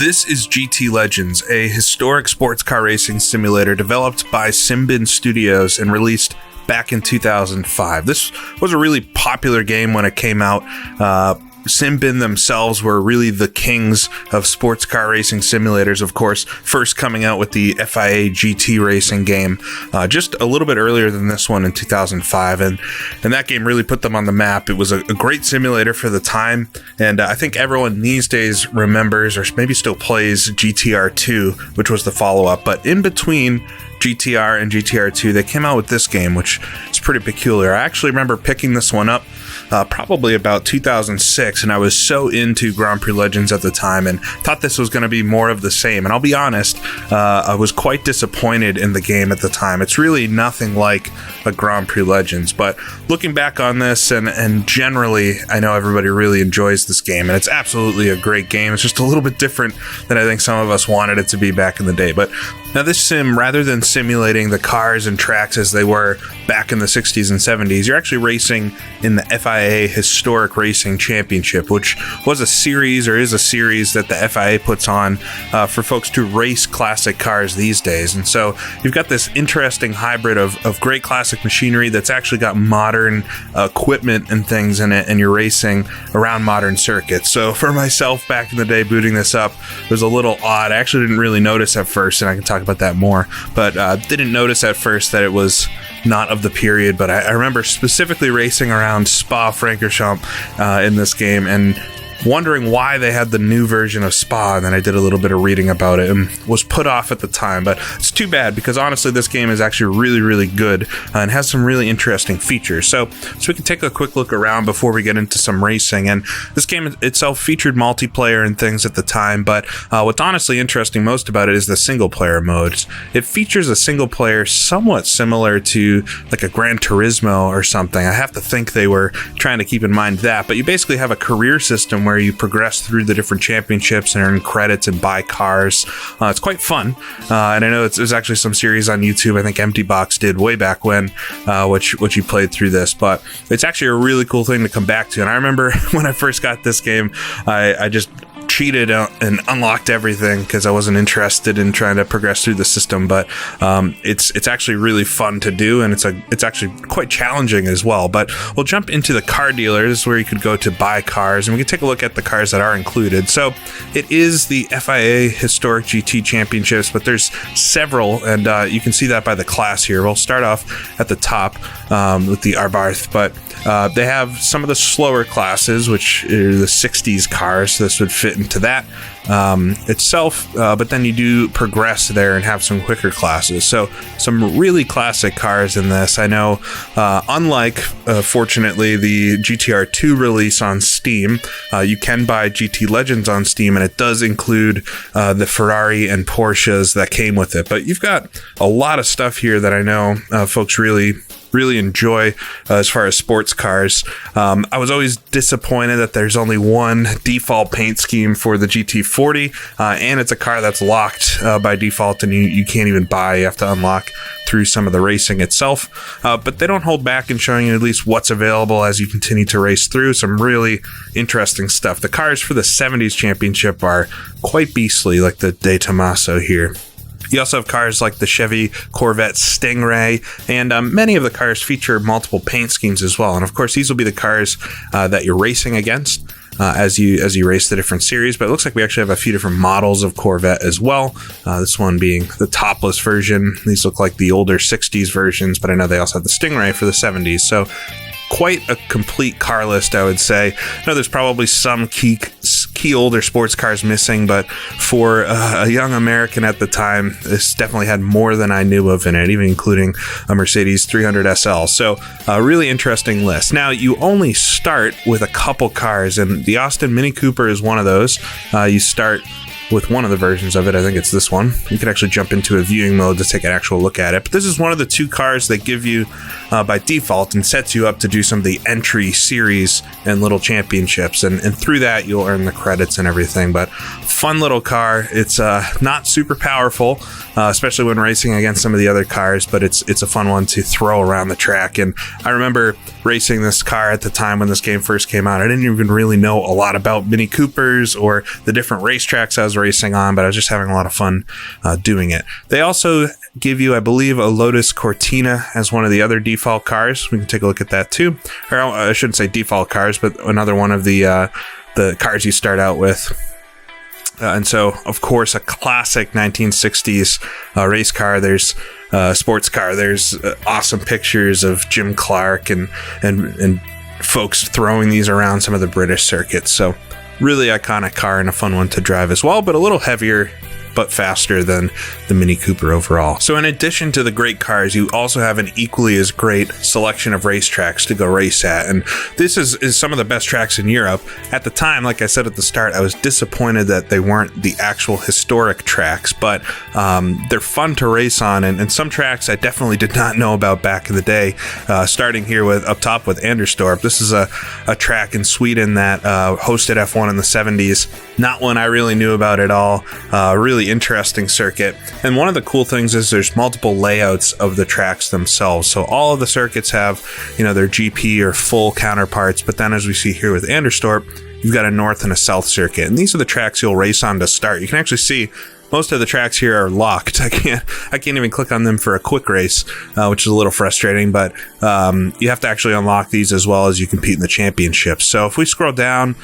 This is GT Legends, a historic sports car racing simulator developed by Simbin Studios and released back in 2005. This was a really popular game when it came out. Simbin themselves were really the kings of sports car racing simulators, of course, first coming out with the FIA GT racing game just a little bit earlier than this one in 2005, and that game really put them on the map. It was a great simulator for the time, and I think everyone these days remembers or maybe still plays GTR 2, which was the follow-up, but in between GTR and GTR 2, they came out with this game, which is pretty peculiar. I actually remember picking this one up probably about 2006, and I was so into Grand Prix Legends at the time and thought this was going to be more of the same. And I'll be honest, I was quite disappointed in the game at the time. It's really nothing like a Grand Prix Legends, but looking back on this and generally, I know everybody really enjoys this game, and it's absolutely a great game. It's just a little bit different than I think some of us wanted it to be back in the day. But now this sim, rather than simulating the cars and tracks as they were back in the 60s and 70s, you're actually racing in the FIA Historic Racing Championship, which was a series, or is a series, that the FIA puts on for folks to race classic cars these days. And so you've got this interesting hybrid of great classic machinery that's actually got modern equipment and things in it, and you're racing around modern circuits. So for myself, back in the day, booting this up was a little odd. I actually didn't really notice at first, and I can talk about that more, but didn't notice at first that it was not of the period. But I remember specifically racing around Spa-Francorchamps in this game and wondering why they had the new version of Spa, and then I did a little bit of reading about it and was put off at the time. But it's too bad, because honestly this game is actually really, really good and has some really interesting features. So we can take a quick look around before we get into some racing. And this game itself featured multiplayer and things at the time, but what's honestly interesting most about it is the single player modes. It features a single player somewhat similar to like a Gran Turismo or something. I have to think they were trying to keep in mind that, but you basically have a career system where you progress through the different championships and earn credits and buy cars. It's quite fun, and I know there's actually some series on YouTube, I think Empty Box did way back when, which you played through this, but it's actually a really cool thing to come back to. And I remember when I first got this game, I just cheated and unlocked everything because I wasn't interested in trying to progress through the system. But it's actually really fun to do, and it's actually quite challenging as well. But we'll jump into the car dealers where you could go to buy cars, and we can take a look at the cars that are included. So it is the FIA Historic GT Championships, but there's several, and you can see that by the class here. We'll start off at the top with the Abarth, but they have some of the slower classes, which are the 60s cars. So this would fit into that itself, but then you do progress there and have some quicker classes. So some really classic cars in this. I know, unlike, fortunately, the GTR 2 release on Steam, you can buy GT Legends on Steam, and it does include the Ferrari and Porsches that came with it. But you've got a lot of stuff here that I know folks really enjoy as far as sports cars. I was always disappointed that there's only one default paint scheme for the GT40, and it's a car that's locked by default, and you can't even buy. You have to unlock through some of the racing itself, but they don't hold back in showing you at least what's available as you continue to race through. Some really interesting stuff. The cars for the 70s championship are quite beastly, like the De Tomaso here. You also have cars like the Chevy Corvette Stingray, and many of the cars feature multiple paint schemes as well. And of course, these will be the cars that you're racing against as you race the different series. But it looks like we actually have a few different models of Corvette as well. This one being the topless version. These look like the older 60s versions, but I know they also have the Stingray for the 70s. So quite a complete car list, I would say. I know there's probably some key older sports cars missing, but for a young American at the time, this definitely had more than I knew of in it, even including a Mercedes 300 SL. So a really interesting list. Now, you only start with a couple cars, and the Austin Mini Cooper is one of those. You start with one of the versions of it. I think it's this one. You can actually jump into a viewing mode to take an actual look at it. But this is one of the two cars they give you by default and sets you up to do some of the entry series and little championships. And through that, you'll earn the credits and everything. But fun little car. It's not super powerful, especially when racing against some of the other cars, but it's a fun one to throw around the track. And I remember racing this car at the time when this game first came out. I didn't even really know a lot about Mini Coopers or the different racetracks I was racing on, but I was just having a lot of fun doing it. They also give you, I believe, a Lotus Cortina as one of the other default cars. We can take a look at that too. Or I shouldn't say default cars, but another one of the cars you start out with. And so, of course, a classic 1960s race car. There's sports car. There's awesome pictures of Jim Clark and folks throwing these around some of the British circuits. So really iconic car and a fun one to drive as well, but a little heavier but faster than the Mini Cooper overall. So in addition to the great cars, you also have an equally as great selection of racetracks to go race at. And this is some of the best tracks in Europe. At the time, like I said at the start, I was disappointed that they weren't the actual historic tracks, but they're fun to race on. And some tracks I definitely did not know about back in the day, starting here with up top with Anderstorp. This is a track in Sweden that hosted F1 in the 70s. Not one I really knew about at all. Really interesting circuit. And one of the cool things is there's multiple layouts of the tracks themselves. So all of the circuits have, their GP or full counterparts. But then as we see here with Anderstorp, you've got a north and a south circuit. And these are the tracks you'll race on to start. You can actually see most of the tracks here are locked. I can't even click on them for a quick race, which is a little frustrating, but you have to actually unlock these as well as you compete in the championships. So if we scroll down,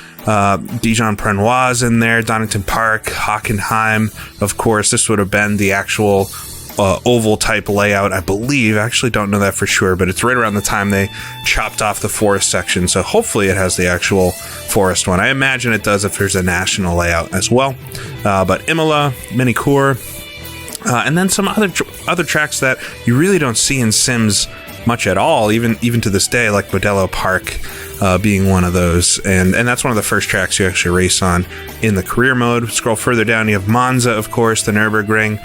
Dijon-Prenoise in there, Donington Park, Hockenheim, of course, this would have been the actual oval type layout, I believe. I actually don't know that for sure, but it's right around the time they chopped off the forest section. So hopefully it has the actual forest one. I imagine it does if there's a national layout as well. But Imola, Mini Cours, and then some other tracks that you really don't see in Sims much at all, even to this day, like Modello Park being one of those. And that's one of the first tracks you actually race on in the career mode. Scroll further down, you have Monza, of course, the Nurburgring,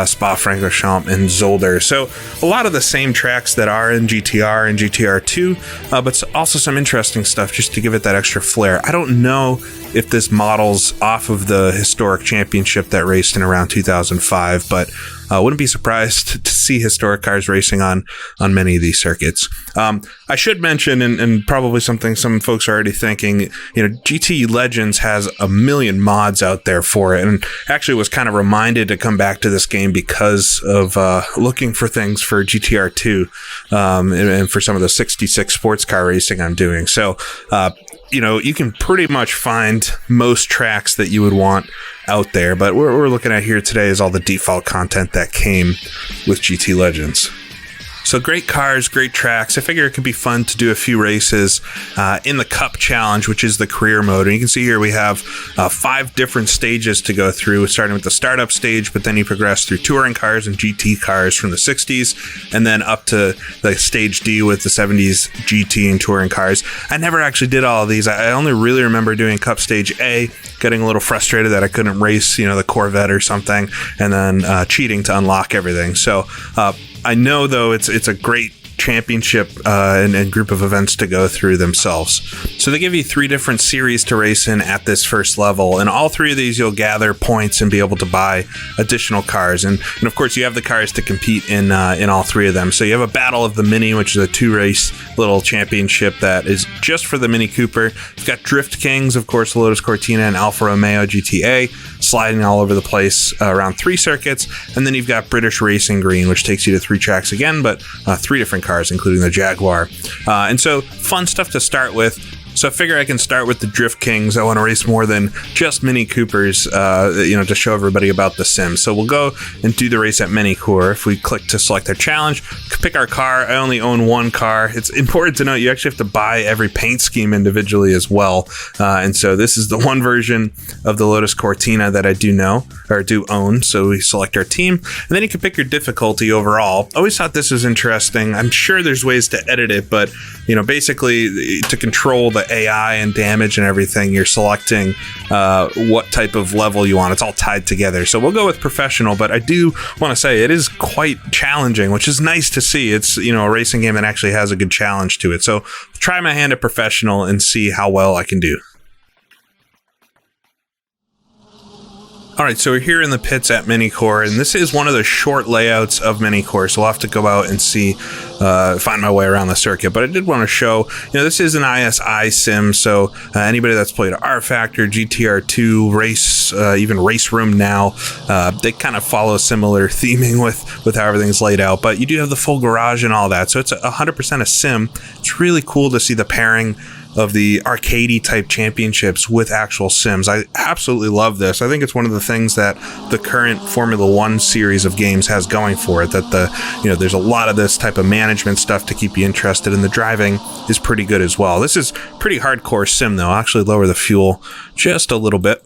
Spa-Francorchamps, and Zolder. So a lot of the same tracks that are in GTR and GTR2, but also some interesting stuff just to give it that extra flair. I don't know if this models off of the historic championship that raced in around 2005, but wouldn't be surprised to see historic cars racing on many of these circuits. I should mention, and probably something some folks are already thinking, GT Legends has a million mods out there for it, and actually was kind of reminded to come back to this game because of looking for things for GTR2 and for some of the 66 sports car racing I'm doing. So, you can pretty much find most tracks that you would want out there, but what we're looking at here today is all the default content that came with GT Legends. So great cars, great tracks. I figure it could be fun to do a few races in the Cup Challenge, which is the career mode. And you can see here we have 5 different stages to go through, starting with the startup stage, but then you progress through touring cars and GT cars from the 60s, and then up to the stage D with the 70s GT and touring cars. I never actually did all of these. I only really remember doing Cup Stage A, getting a little frustrated that I couldn't race, the Corvette or something, and then cheating to unlock everything. So, I know, though, it's a great championship and group of events to go through themselves. So they give you 3 different series to race in at this first level, and all 3 of these you'll gather points and be able to buy additional cars. And of course, you have the cars to compete in all 3 of them. So you have a Battle of the Mini, which is a 2-race little championship that is just for the Mini Cooper. You've got Drift Kings, of course, Lotus Cortina and Alfa Romeo GTA, sliding all over the place around 3 circuits. And then you've got British Racing Green, which takes you to 3 tracks again, but 3 different cars, including the Jaguar. And so fun stuff to start with. So I figure I can start with the Drift Kings. I want to race more than just Mini Coopers, to show everybody about the sim. So we'll go and do the race at Mini Cours. If we click to select our challenge, pick our car. I only own 1 car. It's important to note you actually have to buy every paint scheme individually as well. And so this is the one version of the Lotus Cortina that I do own. So we select our team, and then you can pick your difficulty overall. I always thought this was interesting. I'm sure there's ways to edit it, but basically to control the AI and damage and everything, you're selecting what type of level you want. It's all tied together. So we'll go with professional, but I do want to say it is quite challenging, which is nice to see. It's, a racing game that actually has a good challenge to it. So try my hand at professional and see how well I can do. All right, so we're here in the pits at Mini-Cours, and this is one of the short layouts of Mini-Cours, so I'll have to go out and see, find my way around the circuit. But I did want to show, this is an ISI sim, so anybody that's played R-Factor, GTR2, Race, even Race Room now, they kind of follow similar theming with how everything's laid out. But you do have the full garage and all that, so it's 100% a sim. It's really cool to see the pairing of the arcadey type championships with actual sims. I absolutely love this. I think it's one of the things that the current Formula One series of games has going for it, that there's a lot of this type of management stuff to keep you interested, and the driving is pretty good as well. This is pretty hardcore sim though. I'll actually lower the fuel just a little bit,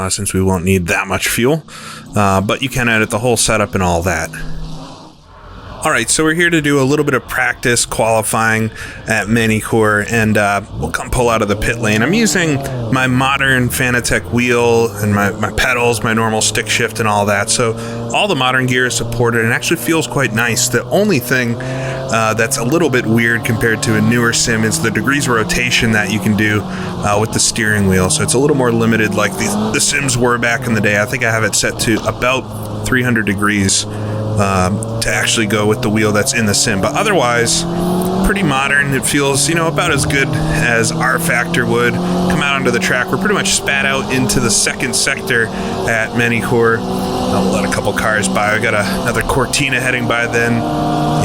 since we won't need that much fuel, but you can edit the whole setup and all that. All right, so we're here to do a little bit of practice qualifying at Mini-Cours, and we'll come pull out of the pit lane. I'm using my modern Fanatec wheel and my pedals, my normal stick shift and all that, so all the modern gear is supported and actually feels quite nice. The only thing that's a little bit weird compared to a newer sim is the degrees of rotation that you can do with the steering wheel, so it's a little more limited like the sims were back in the day. I think I have it set to about 300 degrees to actually go with the wheel that's in the sim, but otherwise pretty modern. It feels about as good as R-Factor would. Come out onto the track, we're pretty much spat out into the second sector at Mini-Cours. We'll let a couple cars by. I got another Cortina heading by then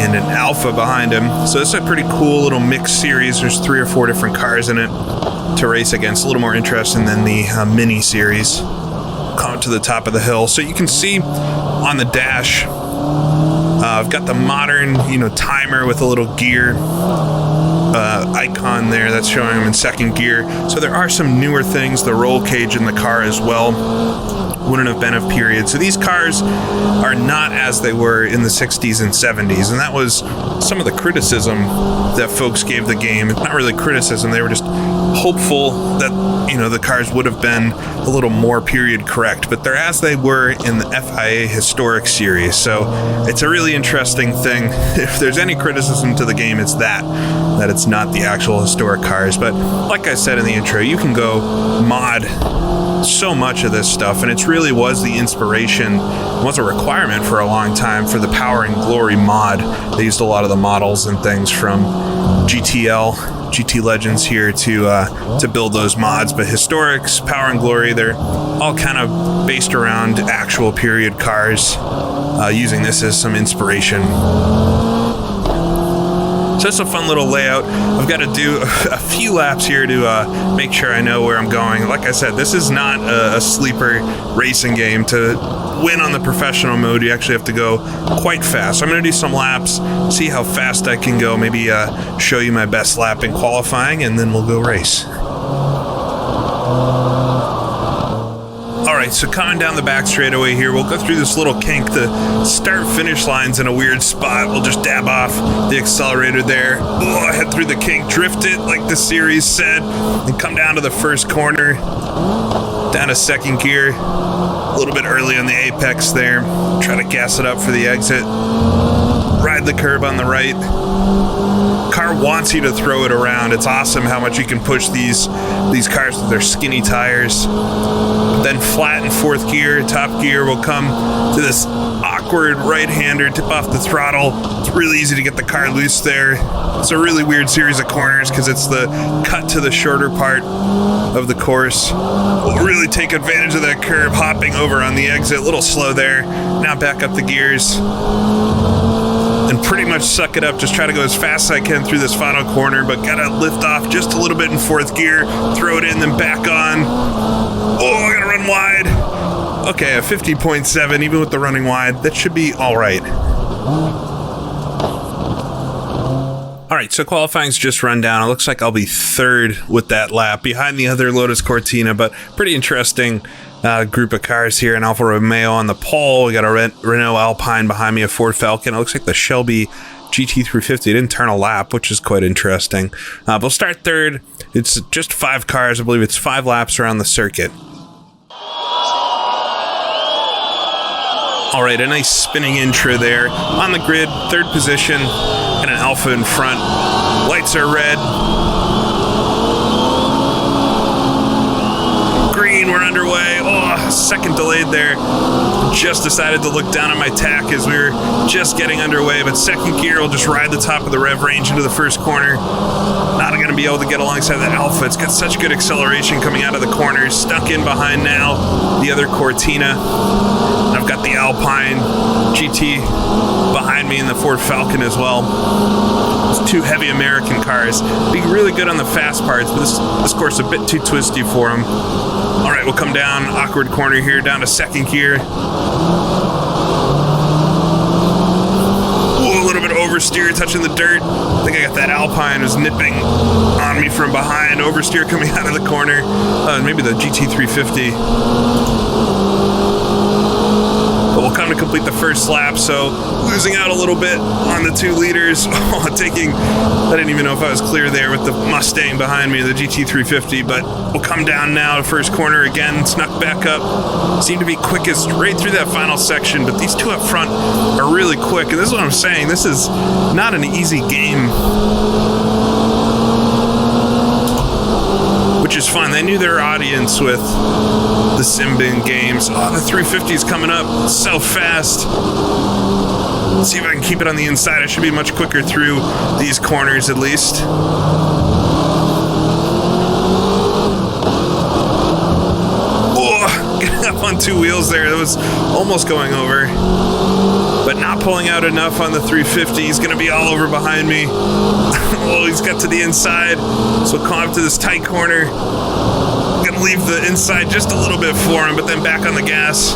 and an Alpha behind him, so it's a pretty cool little mixed series. There's 3 or 4 different cars in it to race against, a little more interesting than the mini series. Come to the top of the hill, so you can see on the dash I've got the modern, timer with a little gear icon there that's showing them in second gear. So there are some newer things. The roll cage in the car as well wouldn't have been of period. So these cars are not as they were in the 60s and 70s, and that was some of the criticism that folks gave the game. It's not really criticism, they were just hopeful that the cars would have been a little more period correct, but they're as they were in the FIA Historic Series. So it's a really interesting thing. If there's any criticism to the game, it's that it's not the actual historic cars. But like I said in the intro, you can go mod so much of this stuff, and it really was the inspiration, was a requirement for a long time for the Power and Glory mod. They used a lot of the models and things from GT Legends here to build those mods. But Historics, Power and Glory, they're all kind of based around actual period cars, using this as some inspiration. So it's a fun little layout. I've got to do a few laps here to make sure I know where I'm going. Like I said, this is not a sleeper racing game. To win on the professional mode, you actually have to go quite fast. So I'm going to do some laps, see how fast I can go, maybe show you my best lap in qualifying, and then we'll go race. Alright, so coming down the back straightaway here, we'll go through this little kink. The start-finish line's in a weird spot. We'll just dab off the accelerator there. Head through the kink, drift it like the series said, and come down to the first corner, down to second gear. A little bit early on the apex there. Try to gas it up for the exit. Ride the curb on the right. Car wants you to throw it around. It's awesome how much you can push these cars with their skinny tires. Then flat in fourth gear, top gear will come to this awkward right-hander, tip off the throttle. It's really easy to get the car loose there. It's a really weird series of corners because it's the cut to the shorter part of the course. We'll really take advantage of that curb, hopping over on the exit. A little slow there. Now back up the gears and pretty much suck it up. Just try to go as fast as I can through this final corner, but gotta lift off just a little bit in fourth gear, throw it in, then back on. Oh, I gotta run wide. Okay, a 50.7, even with the running wide, that should be all right. All right, so qualifying's just run down. It looks like I'll be third with that lap, behind the other Lotus Cortina, but pretty interesting group of cars here. An Alfa Romeo on the pole. We got a Renault Alpine behind me, a Ford Falcon. It looks like the Shelby GT350 didn't turn a lap, which is quite interesting. We'll start third. It's just 5 cars. I believe it's 5 laps around the circuit. All right, a nice spinning intro there. On the grid, third position, and an Alfa in front. Lights are red. Green, we're underway. Oh, second delayed there. Just decided to look down at my tack as we were just getting underway, but second gear will just ride the top of the rev range into the first corner. Not going to be able to get alongside that Alpha. It's got such good acceleration coming out of the corners. Stuck in behind now the other Cortina. And I've got the Alpine GT behind me and the Ford Falcon as well. Those two heavy American cars. Being really good on the fast parts, but this course is a bit too twisty for them. All right, we'll come down, awkward corner here, down to second gear. Ooh, a little bit of oversteer, touching the dirt. I think I got that Alpine was nipping on me from behind. Oversteer coming out of the corner. Maybe the GT350. But we'll come to complete the first lap, so losing out a little bit on the 2 leaders. I didn't even know if I was clear there with the Mustang behind me, the GT350, but we'll come down now to first corner again, snuck back up. Seemed to be quickest right through that final section, but these two up front are really quick, and this is what I'm saying. This is not an easy game. Which is fun. They knew their audience with the Simbin games. Oh, the 350 is coming up so fast. Let's see if I can keep it on the inside. I should be much quicker through these corners at least. Oh, getting up on 2 wheels there. That was almost going over. But not pulling out enough on the 350. He's going to be all over behind me. Oh, he's got to the inside. So we'll come up to this tight corner. I'm going to leave the inside just a little bit for him, but then back on the gas.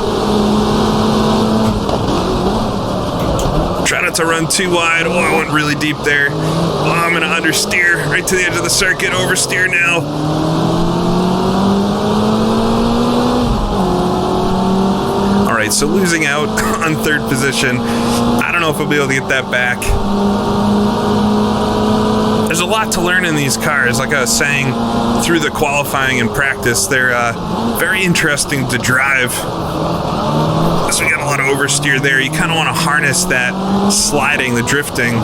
Try not to run too wide. Oh, I went really deep there. Oh, I'm going to understeer right to the edge of the circuit. Oversteer now. So losing out on third position. I don't know if I'll be able to get that back. There's a lot to learn in these cars. Like I was saying, through the qualifying and practice, they're very interesting to drive. So we got a lot of oversteer there. You kind of want to harness that sliding, the drifting.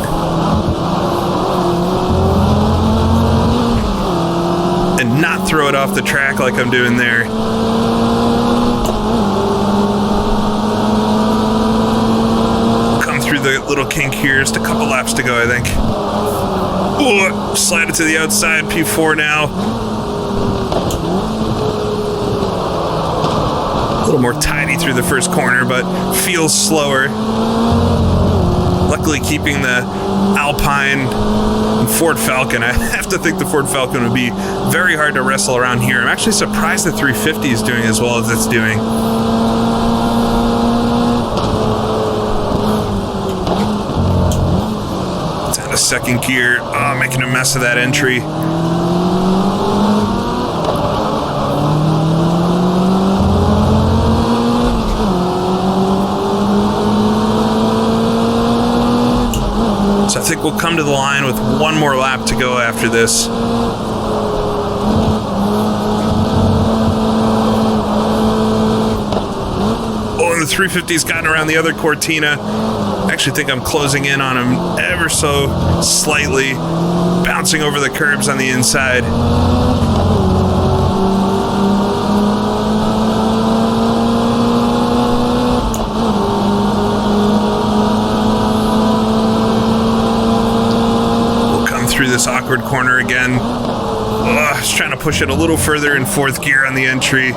And not throw it off the track like I'm doing there. The little kink here, just a couple laps to go, I think. Ooh, slide it to the outside, P4 now. A little more tidy through the first corner, but feels slower. Luckily keeping the Alpine and Ford Falcon. I have to think the Ford Falcon would be very hard to wrestle around here. I'm actually surprised the 350 is doing as well as it's doing. Second gear, making a mess of that entry. So I think we'll come to the line with one more lap to go after this. Oh, and the 350's gotten around the other Cortina. I actually think I'm closing in on him ever so slightly, bouncing over the curbs on the inside. We'll come through this awkward corner again. I was trying to push it a little further in fourth gear on the entry.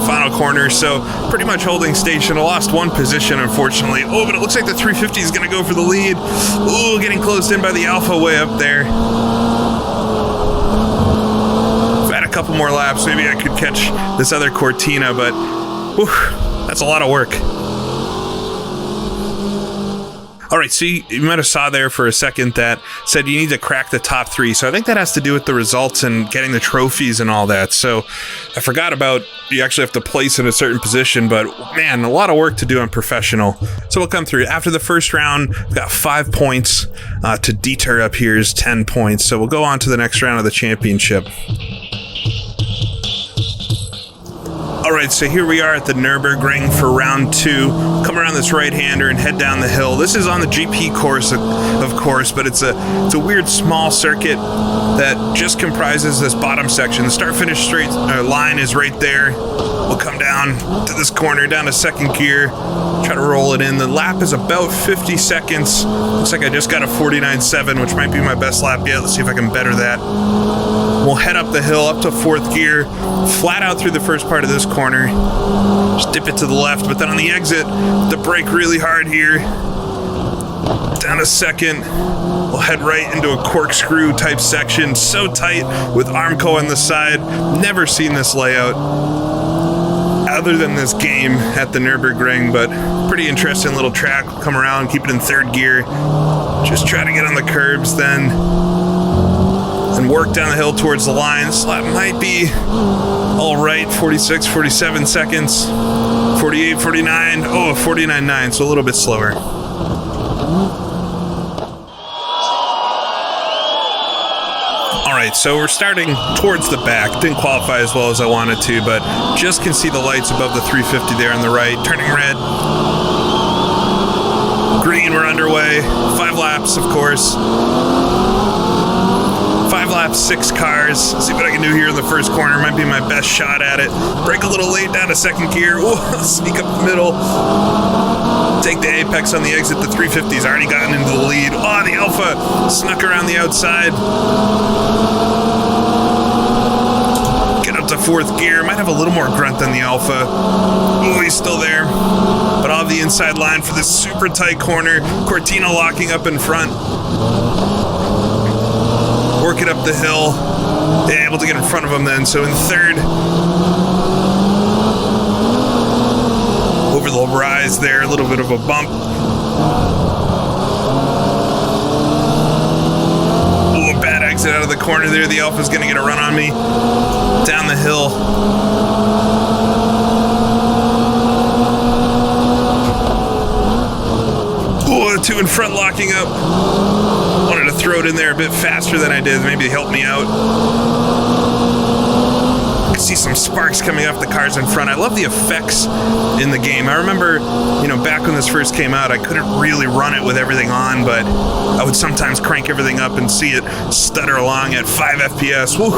Final corner, so pretty much holding station. I lost one position, unfortunately. Oh, but it looks like the 350 is going to go for the lead. Ooh, getting closed in by the Alpha way up there. If I had a couple more laps, maybe I could catch this other Cortina, but whew, that's a lot of work. All right, so you might have saw there for a second that said you need to crack the top 3. So I think that has to do with the results and getting the trophies and all that. So I forgot about you actually have to place in a certain position, but man, a lot of work to do on professional. So we'll come through. After the first round, we've got 5 points. To Dieter up here is 10 points. So we'll go on to the next round of the championship. All right, so here we are at the Nurburgring for round 2. Come around this right-hander and head down the hill. This is on the GP course, of course, but it's a weird small circuit that just comprises this bottom section. The start-finish straight line is right there. We'll come down to this corner, down to second gear, try to roll it in. The lap is about 50 seconds. Looks like I just got a 49.7, which might be my best lap yet. Let's see if I can better that. We'll head up the hill, up to fourth gear, flat out through the first part of this corner. Just dip it to the left, but then on the exit, the brake really hard here. Down to second. We'll head right into a corkscrew type section, so tight with Armco on the side. Never seen this layout other than this game at the Nürburgring, but pretty interesting little track. Come around, keep it in third gear. Just try to get on the curbs then, and work down the hill towards the line. This lap might be all right, 46, 47 seconds, 48, 49, oh, 49.9, so a little bit slower. All right, so we're starting towards the back. Didn't qualify as well as I wanted to, but just can see the lights above the 350 there on the right. Turning red. Green, we're underway. 5 laps, of course. 5 laps, 6 cars. Let's see what I can do here in the first corner. Might be my best shot at it. Brake a little late down to second gear. Ooh, sneak up the middle. Take the apex on the exit. The 350's already gotten into the lead. Oh, the Alpha snuck around the outside. Get up to fourth gear. Might have a little more grunt than the Alpha. Oh, he's still there. But I'll have the inside line for this super tight corner. Cortina locking up in front. Work it up the hill. Yeah, able to get in front of him then. So in third. Over the rise there, a little bit of a bump. Ooh, a bad exit out of the corner there. The Alpha's gonna get a run on me. Down the hill. Ooh, the 2 in front locking up. Wanted to throw it in there a bit faster than I did. Maybe help me out. See some sparks coming off the cars in front. I love the effects in the game. I remember, back when this first came out, I couldn't really run it with everything on, but I would sometimes crank everything up and see it stutter along at 5 FPS. Woo!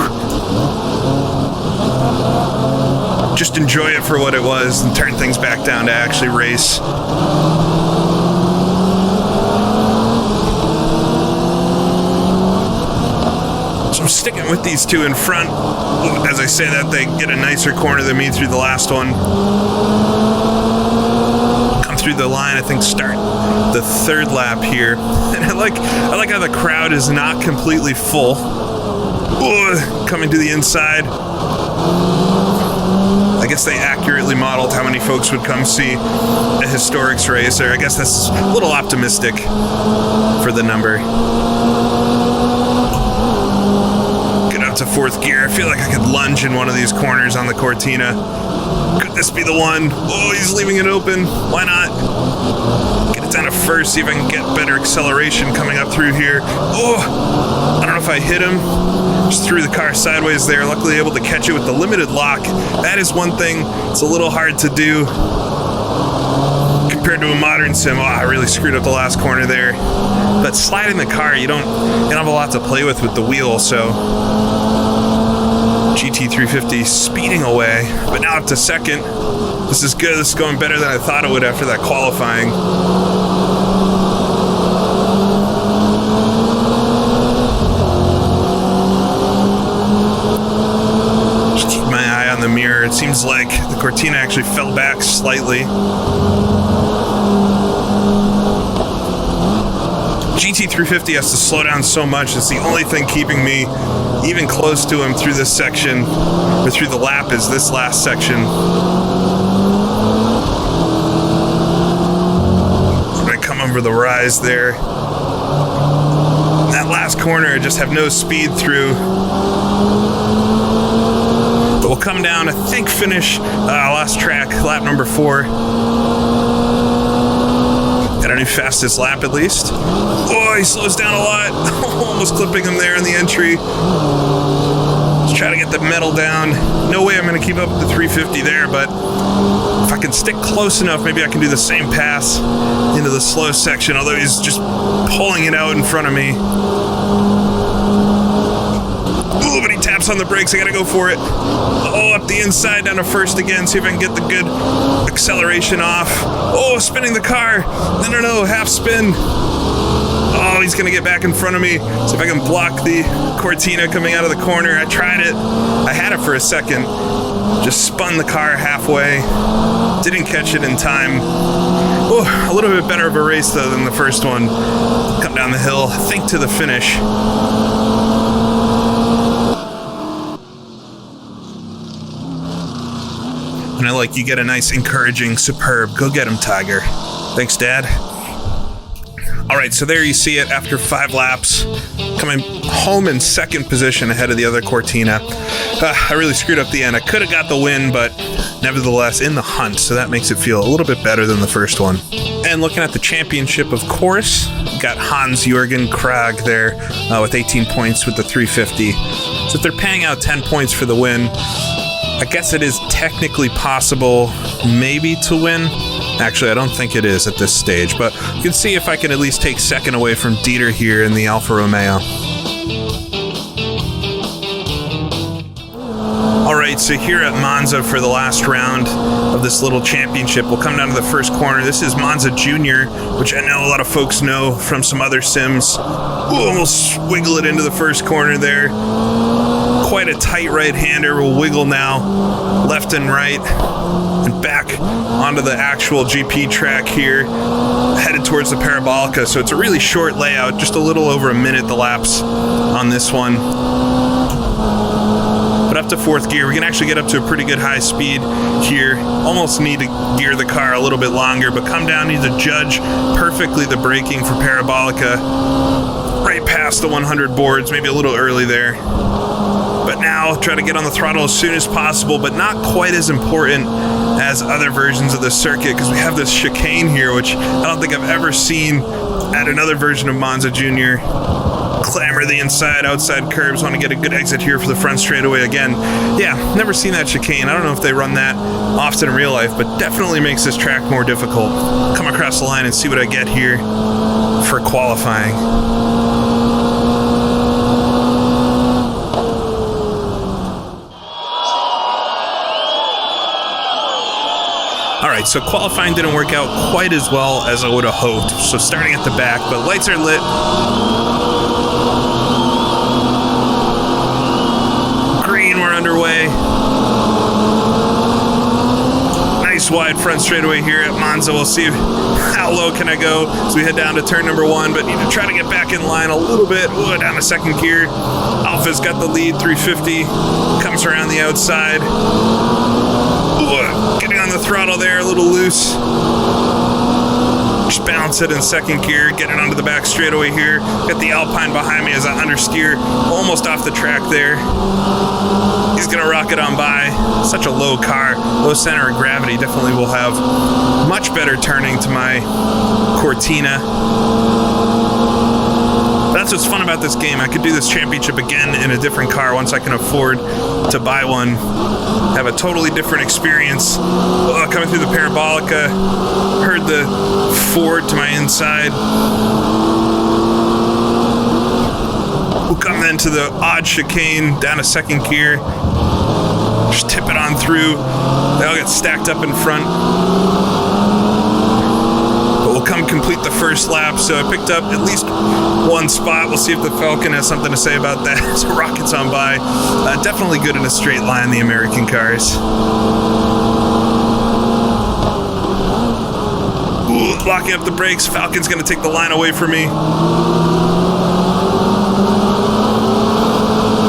Just enjoy it for what it was and turn things back down to actually race. So I'm sticking with these 2 in front. As I say that, they get a nicer corner than me through the last one. Come through the line, I think start the third lap here. And I like how the crowd is not completely full. Ooh, coming to the inside. I guess they accurately modeled how many folks would come see a historics race, or I guess that's a little optimistic for the number. To fourth gear. I feel like I could lunge in one of these corners on the Cortina. Could this be the one? Oh, he's leaving it open. Why not? Get it down to first, see if I can get better acceleration coming up through here. Oh, I don't know if I hit him. Just threw the car sideways there. Luckily able to catch it with the limited lock. That is one thing it's a little hard to do compared to a modern sim. Oh, I really screwed up the last corner there. But sliding the car, you don't have a lot to play with the wheel, so GT350 speeding away, but now up to second. This is good. This is going better than I thought it would after that qualifying. Just keep my eye on the mirror. It seems like the Cortina actually fell back slightly. GT350 has to slow down so much. It's the only thing keeping me even close to him through this section, or through the lap, is this last section. I come over the rise there. That last corner, I just have no speed through. But we'll come down, I think finish last track, lap number 4. Got a new fastest lap at least. Oh, he slows down a lot. Almost clipping him there in the entry. Just Try to get the metal down. No way I'm going to keep up with the 350 there, but if I can stick close enough, maybe I can do the same pass into the slow section, although he's just pulling it out in front of me. Ooh, but he taps on the brakes. I got to go for it. Oh, up the inside, down to first again. See if I can get the good acceleration off. Oh, spinning the car. No, half spin. Oh, he's going to get back in front of me. See if I can block the Cortina coming out of the corner. I tried it. I had it for a second. Just spun the car halfway. Didn't catch it in time. Oh, a little bit better of a race, though, than the first one. Come down the hill, I think to the finish. And I like, you get a nice, encouraging, superb. Go get him, Tiger. Thanks, Dad. All right, so there you see it after 5 laps. Coming home in second position ahead of the other Cortina. I really screwed up the end. I could have got the win, but nevertheless in the hunt, so that makes it feel a little bit better than the first one. And looking at the championship of Cours, got Hans-Jürgen Krag there with 18 points with the 350. So if they're paying out 10 points for the win, I guess it is technically possible maybe to win. Actually, I don't think it is at this stage, but you can see if I can at least take second away from Dieter here in the Alfa Romeo. All right, so here at Monza for the last round of this little championship, we'll come down to the first corner. This is Monza Junior, which I know a lot of folks know from some other sims. Ooh, almost wiggle it into the first corner there. Quite a tight right-hander. We'll wiggle now, left and right, and back onto the actual GP track here, headed towards the Parabolica. So it's a really short layout, just a little over a minute the laps on this one. But up to 4th gear, we can actually get up to a pretty good high speed here. Almost need to gear the car a little bit longer, but come down, need to judge perfectly the braking for Parabolica. Right past the 100 boards, maybe a little early there. But now try to get on the throttle as soon as possible, but not quite as important as other versions of the circuit, because we have this chicane here, which I don't think I've ever seen at another version of Monza Junior. Clamber the inside, outside curbs. Want to get a good exit here for the front straightaway again. Yeah, never seen that chicane. I don't know if they run that often in real life, but definitely makes this track more difficult. Come across the line and see what I get here for qualifying. All right, so qualifying didn't work out quite as well as I would have hoped. So starting at the back, but lights are lit. Green, we're underway. Nice wide front straightaway here at Monza. We'll see how low can I go as we head down to turn number 1, but need to try to get back in line a little bit. Ooh, down to 2nd gear. Alfa's got the lead, 350. Comes around the outside. Ooh, getting on the throttle there, a little loose. Just bounce it in 2nd gear, get it onto the back straightaway here. Got the Alpine behind me as I understeer, almost off the track there. He's gonna rocket on by. Such a low car, low center of gravity. Definitely will have much better turning to my Cortina. That's what's fun about this game. I could do this championship again in a different car once I can afford to buy one. Have a totally different experience. Coming through the Parabolica, heard the Ford to my inside. We'll come then to the odd chicane, down to 2nd gear. Just tip it on through. They all get stacked up in front. We'll come complete the first lap, so I picked up at least 1 spot. We'll see if the Falcon has something to say about that. So rockets on by. Definitely good in a straight line, the American cars. Ooh, locking up the brakes. Falcon's going to take the line away from me.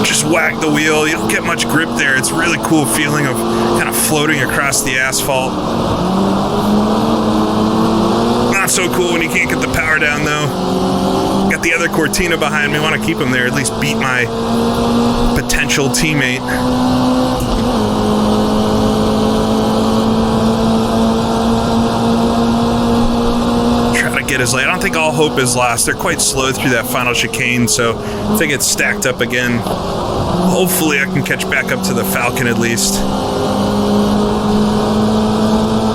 Just whack the wheel. You don't get much grip there. It's a really cool feeling of kind of floating across the asphalt. Not so cool when you can't get the power down, though. Got the other Cortina behind me. Want to keep him there, at least beat my potential teammate. Try to get his lane. I don't think all hope is lost. They're quite slow through that final chicane, so if they get stacked up again, Hopefully I can catch back up to the Falcon at least.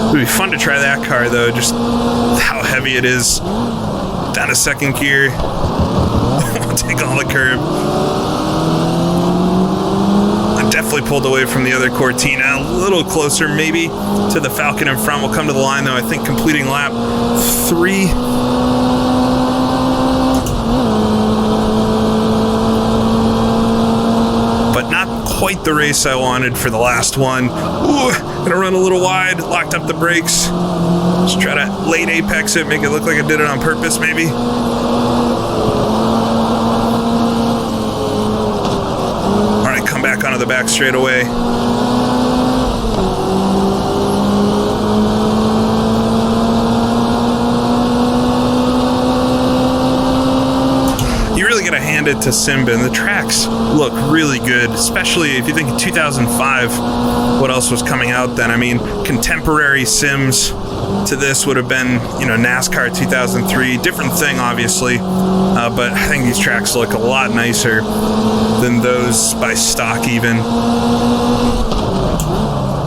It would be fun to try that car though, just how heavy it is. Down to second gear. Take all the curb. I definitely pulled away from the other Cortina. A little closer maybe to the Falcon in front. We'll come to the line though, I think completing lap 3. But not quite the race I wanted for the last one. Ooh, gonna run a little wide, locked up the brakes. Just try to late apex it, make it look like I did it on purpose maybe. Alright, come back onto the back straightaway. Gotta hand it to Simbin. The tracks look really good, especially if you think in 2005, what else was coming out then? I mean, contemporary sims to this would have been, you know, NASCAR 2003. Different thing, obviously, but I think these tracks look a lot nicer than those by stock even.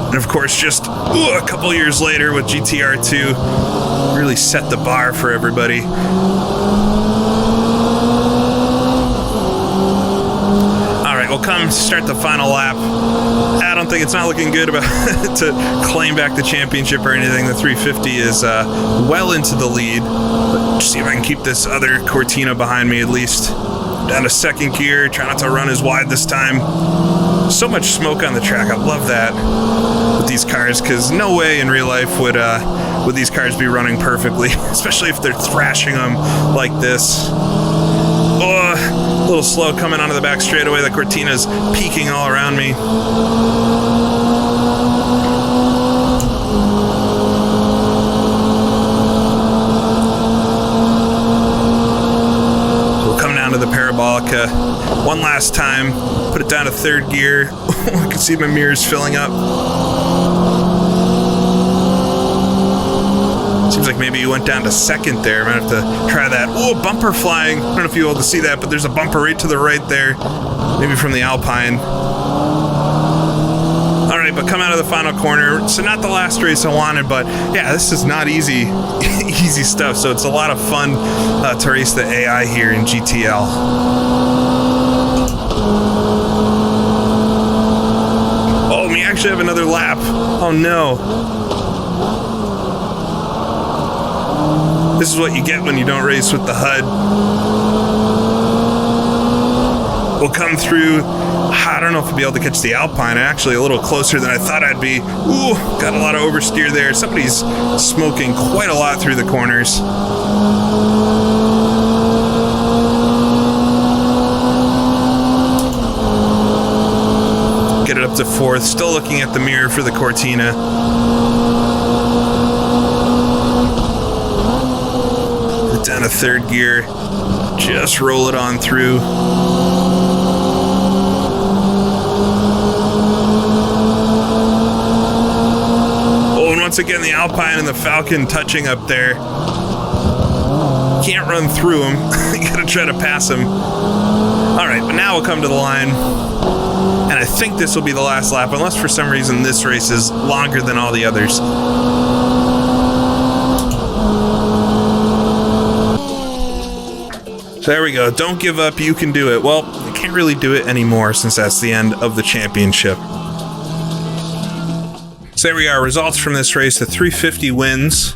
And of course, just a couple years later with GTR2, really set the bar for everybody. We'll come start the final lap. I don't think it's not looking good about to claim back the championship or anything. The 350 is well into the lead. But see if I can keep this other Cortina behind me at least. Down to second gear. Try not to run as wide this time. So much smoke on the track. I love that with these cars because no way in real life would these cars be running perfectly, especially if they're thrashing them like this. Oh, a little slow coming onto the back straightaway. The Cortina's peeking all around me. So we'll come down to the Parabolica one last time. Put it down to third gear. I can see my mirrors filling up. Seems like maybe you went down to second there. I'm gonna have to try that. Oh, bumper flying. I don't know if you're able to see that, but there's a bumper right to the right there. Maybe from the Alpine. All right, but come out of the final corner. So not the last race I wanted, but yeah, this is not easy, easy stuff. So it's a lot of fun to race the AI here in GTL. Oh, we actually have another lap. Oh no. This is what you get when you don't race with the HUD. We'll come through. I don't know if we'll be able to catch the Alpine. Actually, a little closer than I thought I'd be. Ooh, got a lot of oversteer there. Somebody's smoking quite a lot through the corners. Get it up to fourth. Still looking at the mirror for the Cortina. Down to third gear, just roll it on through. Oh, and once again the Alpine and the Falcon touching up there. Can't run through them. You gotta try to pass them. Alright, but now we'll come to the line. And I think this will be the last lap, unless for some reason this race is longer than all the others. There we go. Don't give up. You can do it. Well, I can't really do it anymore since that's the end of the championship. So there we are. Results from this race. The 350 wins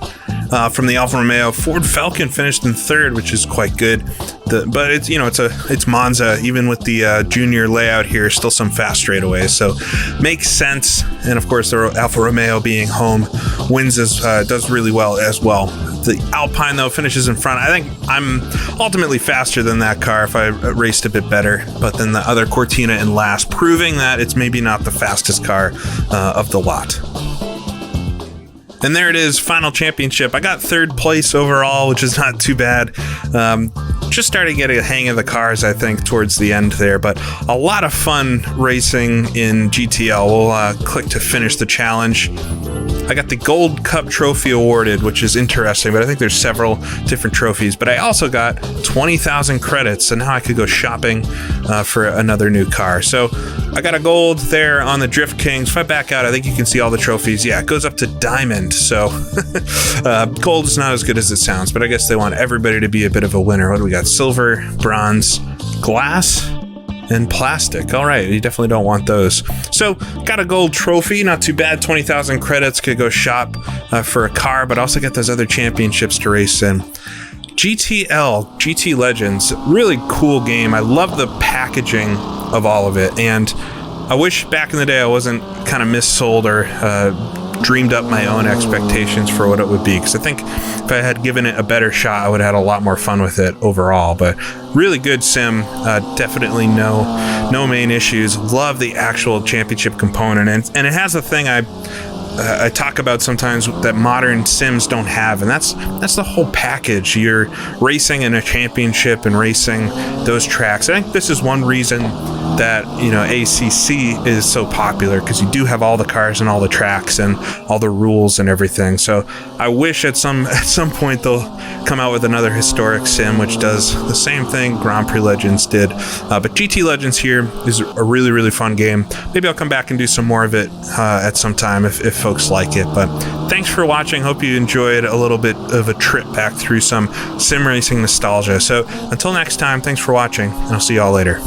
from the Alfa Romeo. Ford Falcon finished in third, which is quite good. But it's, you know, it's Monza. Even with the junior layout here, still some fast straightaways. So makes sense. And of course, the Alfa Romeo being home wins does really well as well. The Alpine, though, finishes in front. I think I'm ultimately faster than that car if I raced a bit better. But then the other Cortina in last, proving that it's maybe not the fastest car of the lot. And there it is, final championship. I got third place overall, which is not too bad. Just starting to get a hang of the cars, I think, towards the end there. But a lot of fun racing in GTL. We'll click to finish the challenge. I got the Gold Cup trophy awarded, which is interesting, but I think there's several different trophies. But I also got 20,000 credits, so now I could go shopping for another new car. So I got a gold there on the Drift Kings. If I back out, I think you can see all the trophies. Yeah, it goes up to diamond, so gold is not as good as it sounds, but I guess they want everybody to be a bit of a winner. What do we got? Silver, bronze, glass, and plastic. All right, you definitely don't want those. So got a gold trophy, not too bad. 20,000 credits, could go shop for a car, but also get those other championships to race in. GT Legends, really cool game. I love the packaging of all of it, and I wish back in the day I wasn't kind of missold or dreamed up my own expectations for what it would be, because I think if I had given it a better shot, I would have had a lot more fun with it overall. But really good sim, definitely no main issues. Love the actual championship component, and it has a thing I talk about sometimes that modern sims don't have, and that's the whole package. You're racing in a championship and racing those tracks. I think this is one reason that, you know, ACC is so popular, because you do have all the cars and all the tracks and all the rules and everything. So I wish at some point they'll come out with another historic sim which does the same thing Grand Prix Legends did. But GT Legends here is a really, really fun game. Maybe I'll come back and do some more of it at some time if folks like it. But thanks for watching. Hope you enjoyed a little bit of a trip back through some sim racing nostalgia. So until next time, thanks for watching, and I'll see y'all later.